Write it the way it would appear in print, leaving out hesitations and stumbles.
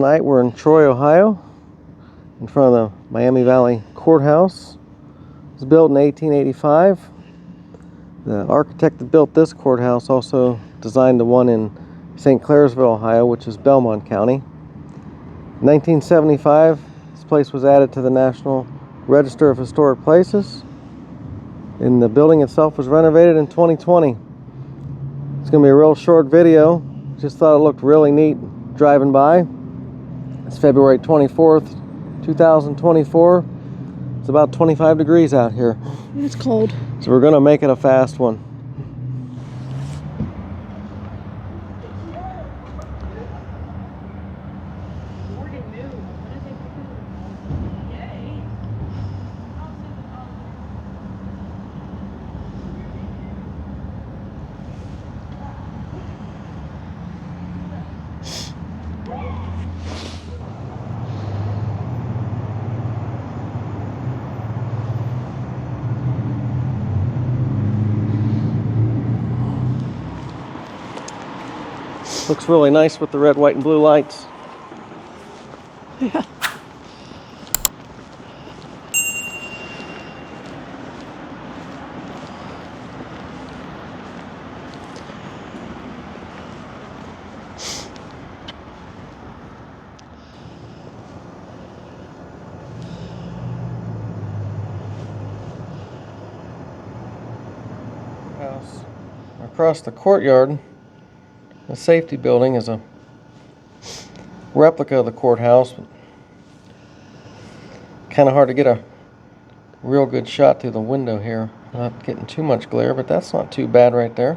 Tonight we're in Troy, Ohio, in front of the Miami Valley Courthouse. It was built in 1885. The architect that built this courthouse also designed the one in St. Clairsville, Ohio, which is Belmont County. In 1975, this place was added to the National Register of Historic Places, and the building itself was renovated in 2020. It's going to be a real short video. Just thought it looked really neat driving by. It's February 24th, 2024. It's about 25 degrees out here. It's cold. So we're going to make it a fast one. Looks really nice with the red, white, and blue lights. Yeah. House. Across the courtyard, the safety building is a replica of the courthouse. Kind of hard to get a real good shot through the window here. Not getting too much glare, but that's not too bad right there.